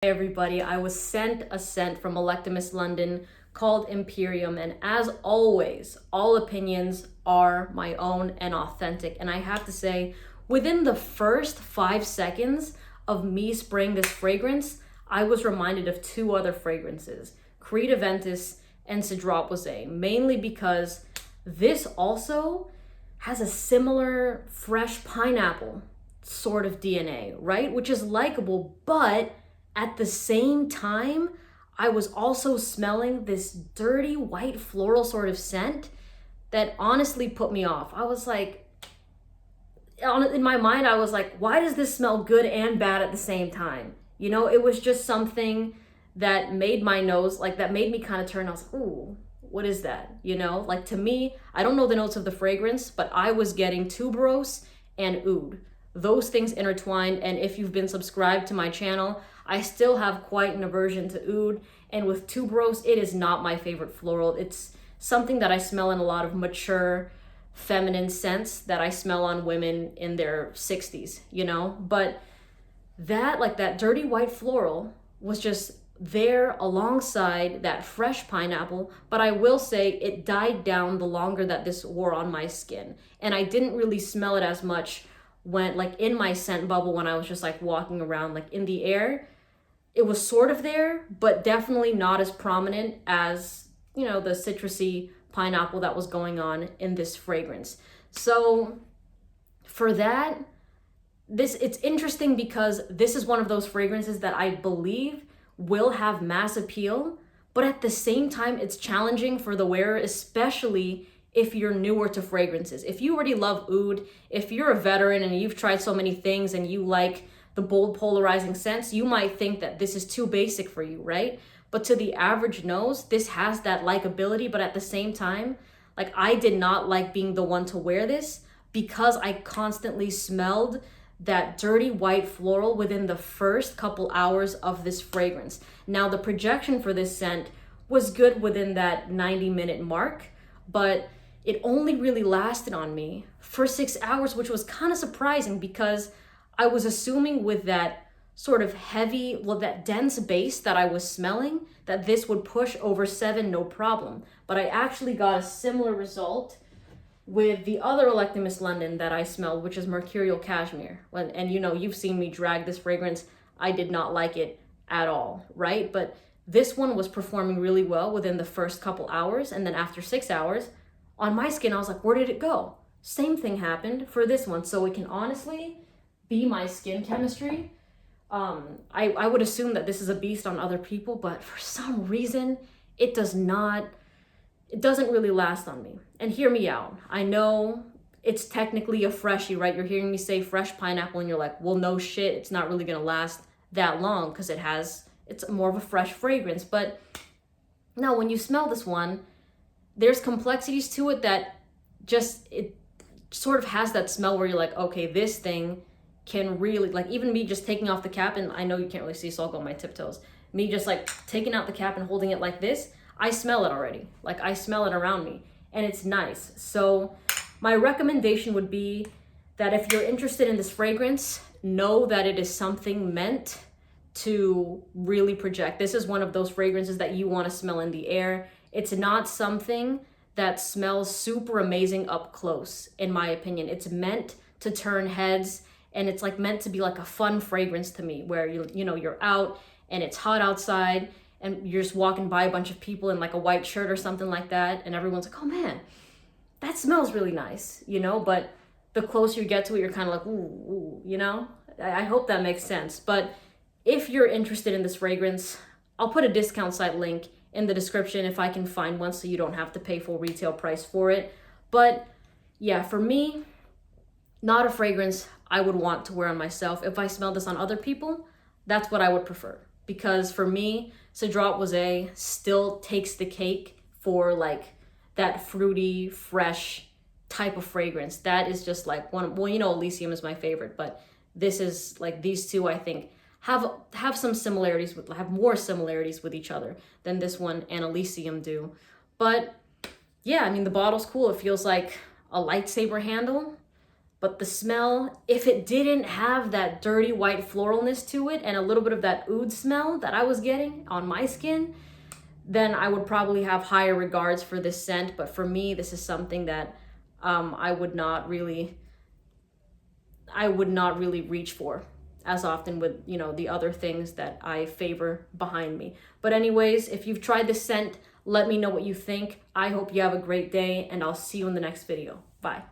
Hey everybody, I was sent a scent from Electimuss London called Imperium, and as always, all opinions are my own and authentic. And I have to say, within the first 5 seconds of me spraying this fragrance, I was reminded of two other fragrances, Creed Aventus and Cedrat Rosé, mainly because this also has a similar fresh pineapple sort of DNA, right? Which is likable, but at the same time, I was also smelling this dirty white floral sort of scent that honestly put me off. I was like, in my mind, I was like, why does this smell good and bad at the same time? You know, it was just something that made my nose, like that made me kind of turn. I was like, ooh, what is that? You know, like to me, I don't know the notes of the fragrance, but I was getting tuberose and oud. Those things intertwined. And if you've been subscribed to my channel, I still have quite an aversion to oud. And with tuberose, it is not my favorite floral. It's something that I smell in a lot of mature feminine scents that I smell on women in their 60s, you know? But that, like that dirty white floral, was just there alongside that fresh pineapple. But I will say it died down the longer that this wore on my skin. And I didn't really smell it as much when, like, in my scent bubble, when I was just like walking around, like in the air. It was sort of there, but definitely not as prominent as, you know, the citrusy pineapple that was going on in this fragrance. So for that, it's interesting because this is one of those fragrances that I believe will have mass appeal, but at the same time, it's challenging for the wearer, especially if you're newer to fragrances. If you already love oud, if you're a veteran and you've tried so many things and you like the bold polarizing scents, you might think that this is too basic for you, right? But to the average nose, this has that likability, but at the same time, like I did not like being the one to wear this because I constantly smelled that dirty white floral within the first couple hours of this fragrance. Now, the projection for this scent was good within that 90-minute mark, but it only really lasted on me for 6 hours, which was kind of surprising because I was assuming with that sort of heavy, well, that dense base that I was smelling, that this would push over 7, no problem. But I actually got a similar result with the other Electimuss London that I smelled, which is Mercurial Cashmere. And you know, you've seen me drag this fragrance. I did not like it at all, right? But this one was performing really well within the first couple hours. And then after 6 hours, on my skin, I was like, where did it go? Same thing happened for this one. So it can honestly be my skin chemistry. I would assume that this is a beast on other people, but for some reason, it doesn't really last on me. And hear me out. I know it's technically a freshie, right? You're hearing me say fresh pineapple and you're like, well, no shit, it's not really gonna last that long because it's more of a fresh fragrance. But no, when you smell this one, there's complexities to it that it sort of has that smell where you're like, okay, this thing can really, like, even me just taking off the cap, and I know you can't really see, so I'll go on my tiptoes. Me just like taking out the cap and holding it like this, I smell it already. Like I smell it around me and it's nice. So my recommendation would be that if you're interested in this fragrance, know that it is something meant to really project. This is one of those fragrances that you want to smell in the air. It's not something that smells super amazing up close, in my opinion. It's meant to turn heads, and it's like meant to be like a fun fragrance to me where you know, you're out and it's hot outside and you're just walking by a bunch of people in like a white shirt or something like that, and everyone's like, oh man, that smells really nice, you know? But the closer you get to it, you're kind of like, ooh, you know? I hope that makes sense. But if you're interested in this fragrance, I'll put a discount site link in the description if I can find one so you don't have to pay full retail price for it. But yeah, for me, not a fragrance I would want to wear on myself. If I smell this on other people, that's what I would prefer. Because for me, Cedrat Rosé still takes the cake for like that fruity, fresh type of fragrance. That is just like one, well, you know, Elysium is my favorite, but this is like, these two I think have some similarities have more similarities with each other than this one and Elysium do. But yeah, I mean, the bottle's cool. It feels like a lightsaber handle. But the smell, if it didn't have that dirty white floralness to it and a little bit of that oud smell that I was getting on my skin, then I would probably have higher regards for this scent. But for me, this is something that I would not really reach for as often with, you know, the other things that I favor behind me. But anyways, if you've tried this scent, let me know what you think. I hope you have a great day, and I'll see you in the next video. Bye.